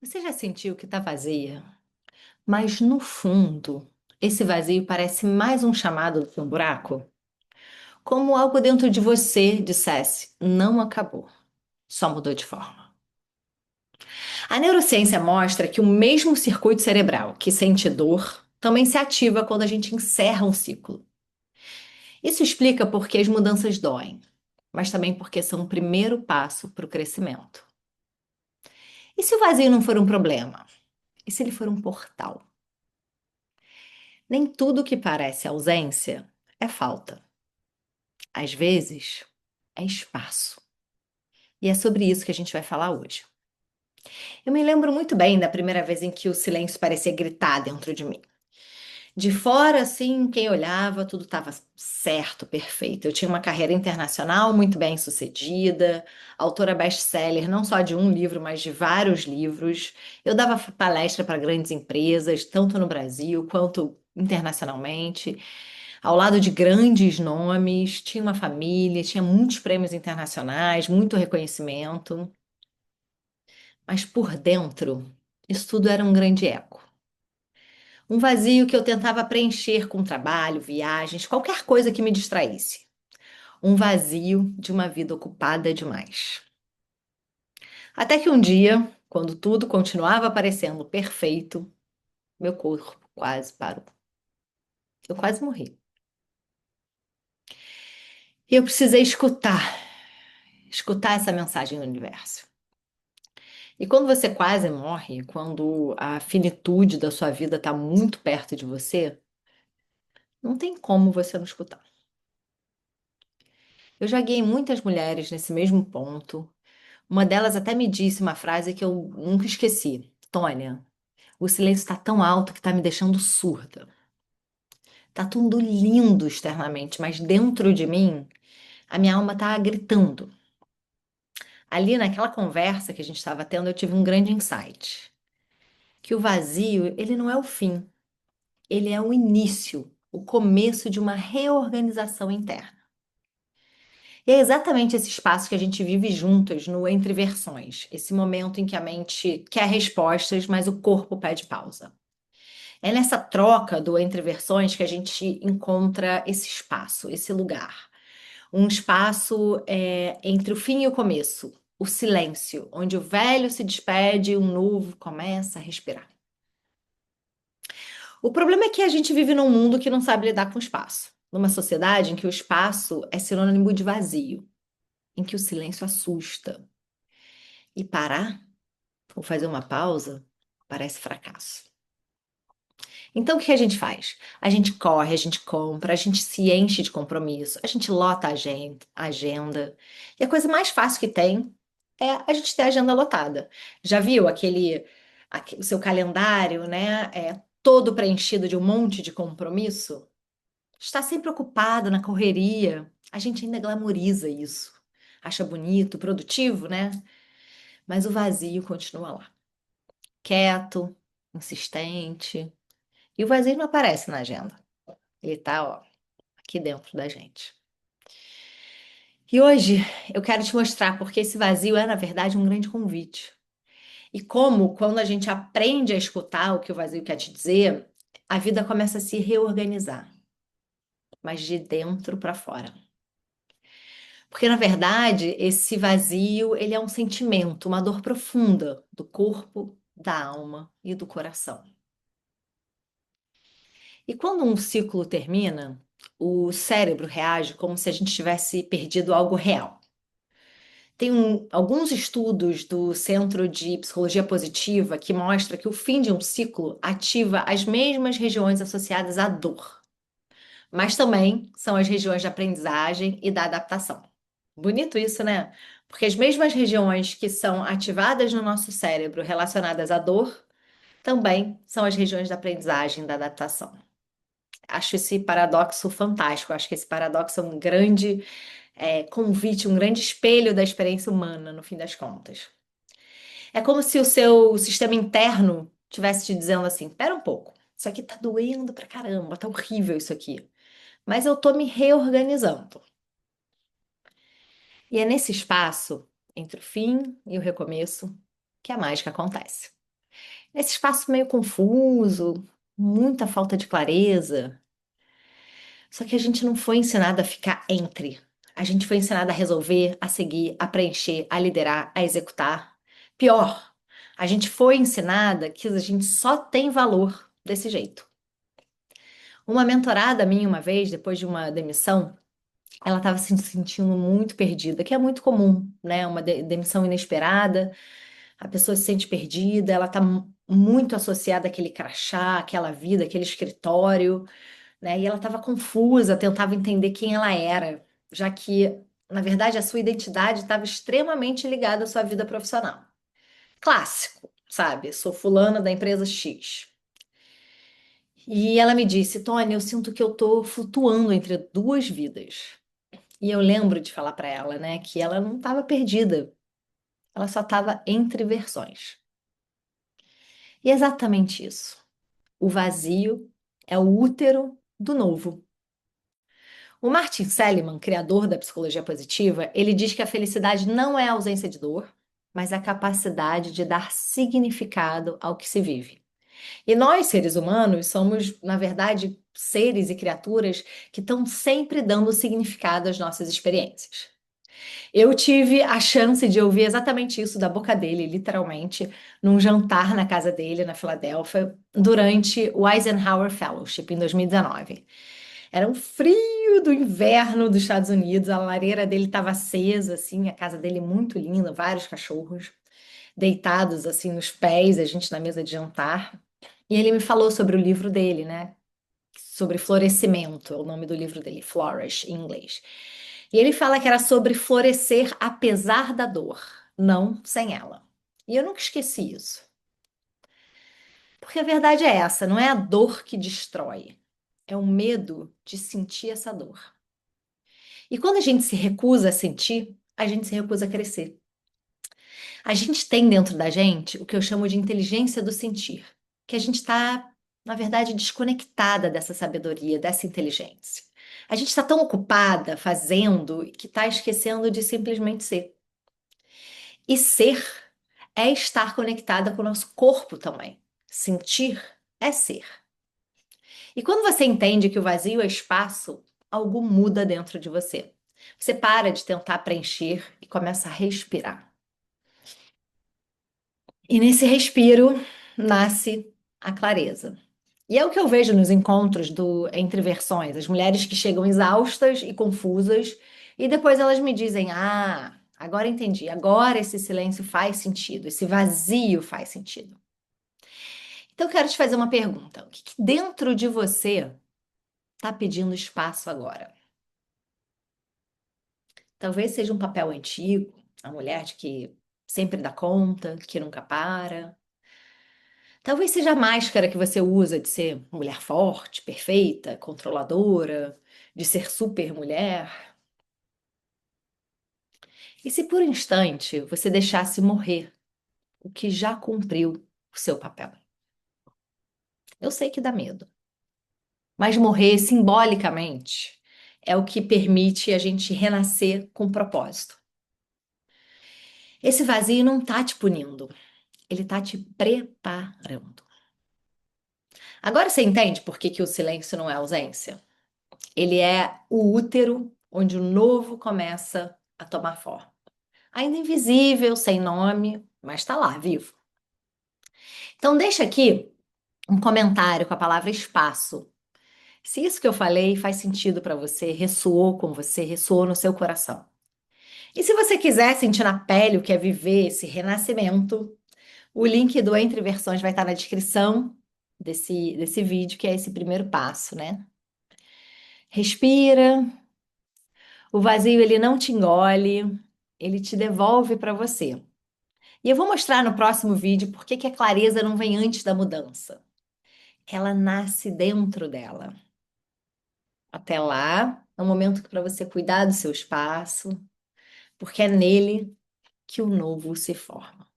Você já sentiu que está vazia, mas no fundo, esse vazio parece mais um chamado do que um buraco? Como algo dentro de você dissesse: não acabou, só mudou de forma. A neurociência mostra que o mesmo circuito cerebral que sente dor também se ativa quando a gente encerra um ciclo. Isso explica por que as mudanças doem, mas também porque são o primeiro passo para o crescimento. E se o vazio não for um problema? E se ele for um portal? Nem tudo que parece ausência é falta. Às vezes, é espaço. E é sobre isso que a gente vai falar hoje. Eu me lembro muito bem da primeira vez em que o silêncio parecia gritar dentro de mim. De fora, assim, quem olhava, tudo estava certo, perfeito. Eu tinha uma carreira internacional muito bem sucedida, autora best-seller não só de um livro, mas de vários livros. Eu dava palestra para grandes empresas, tanto no Brasil quanto internacionalmente, ao lado de grandes nomes, tinha uma família, tinha muitos prêmios internacionais, muito reconhecimento. Mas por dentro, isso tudo era um grande eco. Um vazio que eu tentava preencher com trabalho, viagens, qualquer coisa que me distraísse. Um vazio de uma vida ocupada demais. Até que um dia, quando tudo continuava parecendo perfeito, meu corpo quase parou. Eu quase morri. E eu precisei escutar essa mensagem do universo. E quando você quase morre, quando a finitude da sua vida está muito perto de você, não tem como você não escutar. Eu já guiei muitas mulheres nesse mesmo ponto. Uma delas até me disse uma frase que eu nunca esqueci. Tônia, o silêncio está tão alto que está me deixando surda. Tá tudo lindo externamente, mas dentro de mim, a minha alma tá gritando. Ali naquela conversa que a gente estava tendo, eu tive um grande insight. Que o vazio, ele não é o fim, ele é o início, o começo de uma reorganização interna. E é exatamente esse espaço que a gente vive juntas no Entre Versões, esse momento em que a mente quer respostas, mas o corpo pede pausa. É nessa troca do Entre Versões que a gente encontra esse espaço, esse lugar. Um espaço entre o fim e o começo, o silêncio, onde o velho se despede e o novo começa a respirar. O problema é que a gente vive num mundo que não sabe lidar com o espaço, numa sociedade em que o espaço é sinônimo de vazio, em que o silêncio assusta. E parar, ou fazer uma pausa, parece fracasso. Então, o que a gente faz? A gente corre, a gente compra, a gente se enche de compromisso, a gente lota a agenda. E a coisa mais fácil que tem é a gente ter a agenda lotada. Já viu o seu calendário, né? Todo preenchido de um monte de compromisso? Está sempre ocupado na correria. A gente ainda glamoriza isso. Acha bonito, produtivo, né? Mas o vazio continua lá. Quieto, insistente. E o vazio não aparece na agenda. Ele tá, ó, aqui dentro da gente. E hoje eu quero te mostrar porque esse vazio é, na verdade, um grande convite. E como, quando a gente aprende a escutar o que o vazio quer te dizer, a vida começa a se reorganizar, mas de dentro para fora. Porque, na verdade, esse vazio, ele é um sentimento, uma dor profunda do corpo, da alma e do coração. E quando um ciclo termina, o cérebro reage como se a gente tivesse perdido algo real. Tem alguns estudos do Centro de Psicologia Positiva que mostra que o fim de um ciclo ativa as mesmas regiões associadas à dor, mas também são as regiões da aprendizagem e da adaptação. Bonito isso, né? Porque as mesmas regiões que são ativadas no nosso cérebro relacionadas à dor também são as regiões da aprendizagem e da adaptação. Acho esse paradoxo fantástico. Acho que esse paradoxo é um grande convite, um grande espelho da experiência humana, no fim das contas. É como se o seu sistema interno tivesse te dizendo assim: pera um pouco, isso aqui tá doendo pra caramba, tá horrível isso aqui. Mas eu tô me reorganizando. E é nesse espaço, entre o fim e o recomeço, que a mágica acontece. Esse espaço meio confuso, muita falta de clareza. Só que a gente não foi ensinado a ficar entre. A gente foi ensinado a resolver, a seguir, a preencher, a liderar, a executar. Pior, a gente foi ensinada que a gente só tem valor desse jeito. Uma mentorada minha, uma vez, depois de uma demissão, ela estava se sentindo muito perdida, que é muito comum, né? Uma demissão inesperada, a pessoa se sente perdida, ela está muito associada àquele crachá, àquela vida, àquele escritório, né? E ela estava confusa, tentava entender quem ela era, já que, na verdade, a sua identidade estava extremamente ligada à sua vida profissional. Clássico, sabe? Sou fulana da empresa X. E ela me disse, Tony, eu sinto que eu tô flutuando entre duas vidas. E eu lembro de falar para ela, né, que ela não estava perdida, ela só estava entre versões. E é exatamente isso. O vazio é o útero do novo. O Martin Seligman, criador da psicologia positiva, ele diz que a felicidade não é a ausência de dor, mas a capacidade de dar significado ao que se vive. E nós, seres humanos, somos, na verdade, seres e criaturas que estão sempre dando significado às nossas experiências. Eu tive a chance de ouvir exatamente isso da boca dele, literalmente, num jantar na casa dele, na Filadélfia, durante o Eisenhower Fellowship, em 2019. Era um frio do inverno dos Estados Unidos, a lareira dele estava acesa, assim, a casa dele muito linda, vários cachorros deitados, assim, nos pés, a gente na mesa de jantar. E ele me falou sobre o livro dele, né? Sobre florescimento, é o nome do livro dele, Flourish, em inglês. E ele fala que era sobre florescer apesar da dor, não sem ela. E eu nunca esqueci isso. Porque a verdade é essa, não é a dor que destrói, é o medo de sentir essa dor. E quando a gente se recusa a sentir, a gente se recusa a crescer. A gente tem dentro da gente o que eu chamo de inteligência do sentir, que a gente está, na verdade, desconectada dessa sabedoria, dessa inteligência. A gente está tão ocupada fazendo que está esquecendo de simplesmente ser. E ser é estar conectada com o nosso corpo também. Sentir é ser. E quando você entende que o vazio é espaço, algo muda dentro de você. Você para de tentar preencher e começa a respirar. E nesse respiro nasce a clareza. E é o que eu vejo nos encontros do entre versões, as mulheres que chegam exaustas e confusas e depois elas me dizem: "Ah, agora entendi. Agora esse silêncio faz sentido, esse vazio faz sentido". Então eu quero te fazer uma pergunta. O que dentro de você está pedindo espaço agora? Talvez seja um papel antigo, a mulher de que sempre dá conta, que nunca para. Talvez seja a máscara que você usa de ser mulher forte, perfeita, controladora, de ser super mulher. E se por um instante você deixasse morrer o que já cumpriu o seu papel? Eu sei que dá medo, mas morrer simbolicamente é o que permite a gente renascer com propósito. Esse vazio não tá te punindo, ele tá te preparando. Agora você entende por que que o silêncio não é ausência? Ele é o útero onde o novo começa a tomar forma. Ainda invisível, sem nome, mas está lá, vivo. Então deixa aqui um comentário com a palavra espaço. Se isso que eu falei faz sentido para você, ressoou com você, ressoou no seu coração. E se você quiser sentir na pele o que é viver esse renascimento, o link do Entre Versões vai estar na descrição desse vídeo, que é esse primeiro passo, né? Respira, o vazio ele não te engole, ele te devolve para você. E eu vou mostrar no próximo vídeo por que que a clareza não vem antes da mudança. Ela nasce dentro dela. Até lá, é um momento para você cuidar do seu espaço, porque é nele que o novo se forma.